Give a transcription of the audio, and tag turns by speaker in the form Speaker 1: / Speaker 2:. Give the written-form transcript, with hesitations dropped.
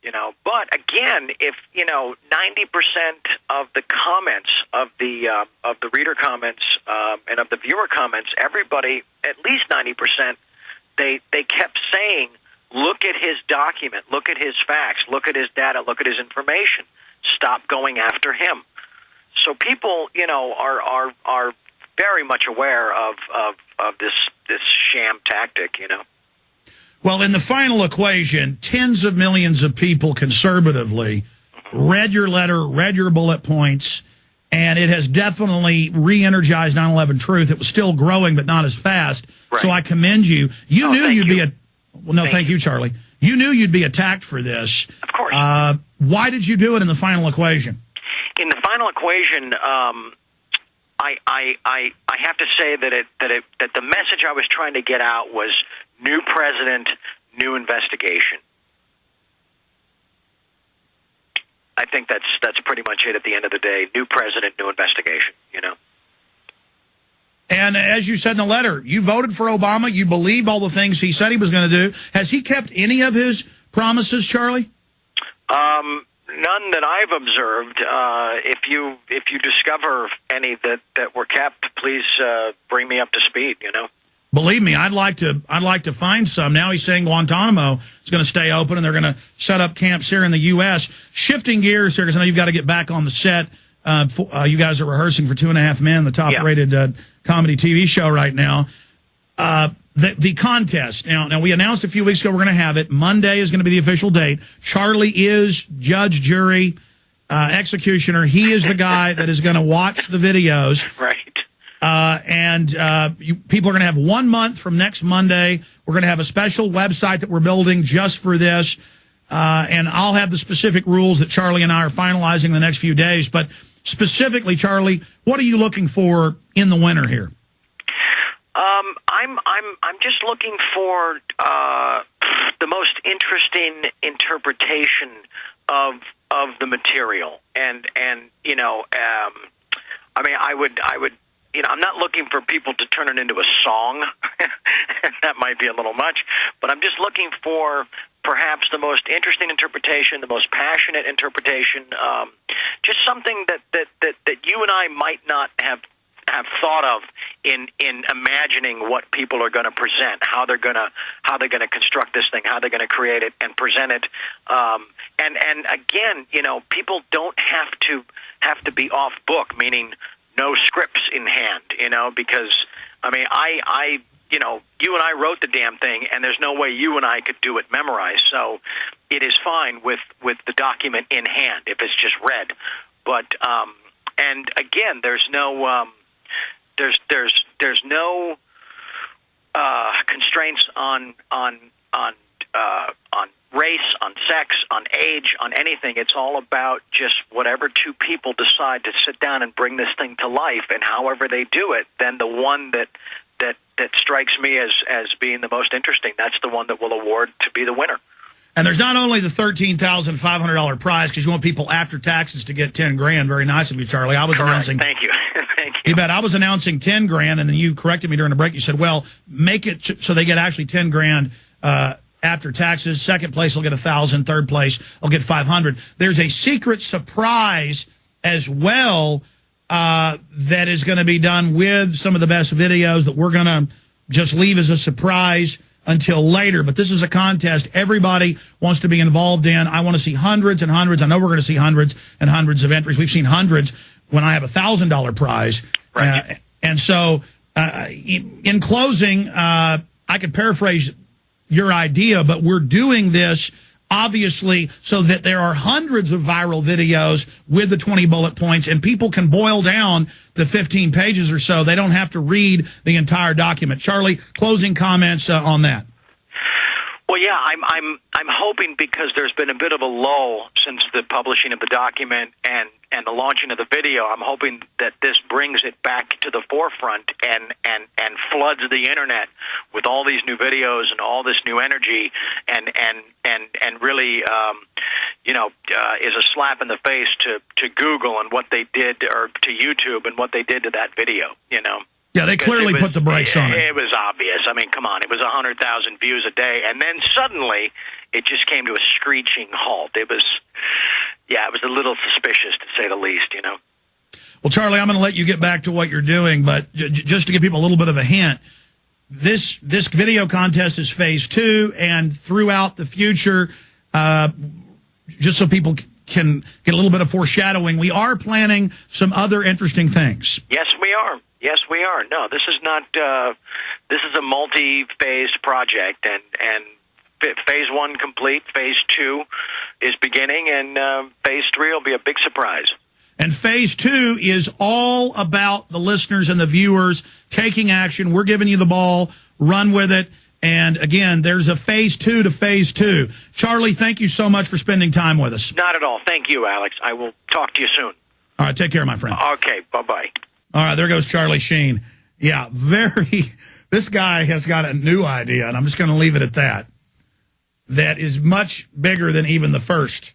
Speaker 1: You know, but again, if 90% of the comments of the reader comments and of the viewer comments, everybody, at least 90%, they kept saying, look at his document, look at his facts, look at his data, look at his information. Stop going after him. So people, are very much aware of this sham tactic.
Speaker 2: Well, in the final equation, tens of millions of people conservatively read your letter, read your bullet points, and it has definitely re-energized 9/11 Truth. It was still growing, but not as fast.
Speaker 1: Right.
Speaker 2: So I commend you. You knew you'd be thank you, Charlie. You knew you'd be attacked for this.
Speaker 1: Of course.
Speaker 2: Why did you do it in the final equation?
Speaker 1: In the final equation, I have to say that the message I was trying to get out was new president, new investigation. I think that's pretty much it at the end of the day. New president, new investigation,
Speaker 2: And as you said in the letter, you voted for Obama. You believed all the things he said he was going to do. Has he kept any of his promises, Charlie?
Speaker 1: None that I've observed. If you discover any that were kept, please bring me up to speed.
Speaker 2: Believe me, I'd like to find some. Now he's saying Guantanamo is going to stay open, and they're going to set up camps here in the U.S. Shifting gears here, because I know you've got to get back on the set. You guys are rehearsing for 2.5 Men, the top-rated comedy TV show right now. The contest. Now we announced a few weeks ago we're going to have it. Monday is going to be the official date. Charlie is judge, jury, executioner. He is the guy that is going to watch the videos.
Speaker 1: Right.
Speaker 2: People are going to have 1 month from next Monday. We're going to have a special website that we're building just for this. And I'll have the specific rules that Charlie and I are finalizing in the next few days. But specifically, Charlie, what are you looking for in the winner here?
Speaker 1: I'm just looking for the most interesting interpretation of the material, and I would I'm not looking for people to turn it into a song. That might be a little much, but I'm just looking for perhaps the most interesting interpretation, the most passionate interpretation, just something that you and I might not have thought of in imagining what people are going to present, how they're going to construct this thing, how they're going to create it and present it. And again, people don't have to be off book, meaning no scripts in hand, because I you and I wrote the damn thing, and there's no way you and I could do it memorized. So it is fine with the document in hand if it's just read. But and again, there's no there's no constraints on race, on sex, on age, on anything. It's all about just whatever two people decide to sit down and bring this thing to life, and however they do it, then the one that strikes me as being the most interesting, that's the one that will award to be the winner.
Speaker 2: And there's not only the $13,500 prize, because you want people after taxes to get $10,000. Very nice of you, Charlie. I was announcing.
Speaker 1: Thank you. Thank you.
Speaker 2: You bet. I was announcing $10,000, and then you corrected me during the break. You said, "Well, make it so they get actually $10,000 after taxes. Second place will get $1,000. Third place will get $500." There's a secret surprise as well that is going to be done with some of the best videos that we're going to just leave as a surprise until later. But this is a contest everybody wants to be involved in. I want to see hundreds and hundreds. I know we're going to see hundreds and hundreds of entries. We've seen hundreds when I have $1,000 prize.
Speaker 1: Right.
Speaker 2: And so in closing, I could paraphrase your idea, but we're doing this obviously so that there are hundreds of viral videos with the 20 bullet points, and people can boil down the 15 pages or so. They don't have to read the entire document. Charlie, closing comments on that.
Speaker 1: Well, yeah, I'm hoping, because there's been a bit of a lull since the publishing of the document and the launching of the video. I'm hoping that this brings it back to the forefront and floods the internet with all these new videos and all this new energy, and really is a slap in the face to Google and what they did, or to YouTube and what they did to that video.
Speaker 2: Yeah, they clearly put the brakes on it.
Speaker 1: It was obvious. I mean, come on. It was 100,000 views a day. And then suddenly it just came to a screeching halt. It was a little suspicious, to say the least, you know.
Speaker 2: Well, Charlie, I'm going to let you get back to what you're doing, but just to give people a little bit of a hint, this video contest is phase 2, and throughout the future, just so people can get a little bit of foreshadowing, we are planning some other interesting things.
Speaker 1: Yes, we are. Yes, we are. No, this is not. This is a multi-phased project, and phase 1 complete. Phase 2 is beginning, and phase 3 will be a big surprise.
Speaker 2: And phase 2 is all about the listeners and the viewers taking action. We're giving you the ball. Run with it. And again, there's a phase 2 to phase 2. Charlie, thank you so much for spending time with us.
Speaker 1: Not at all. Thank you, Alex. I will talk to you soon.
Speaker 2: All right, take care, my friend.
Speaker 1: Okay, bye-bye.
Speaker 2: All right, there goes Charlie Sheen. Yeah, this guy has got a new idea, and I'm just going to leave it at that. That is much bigger than even the first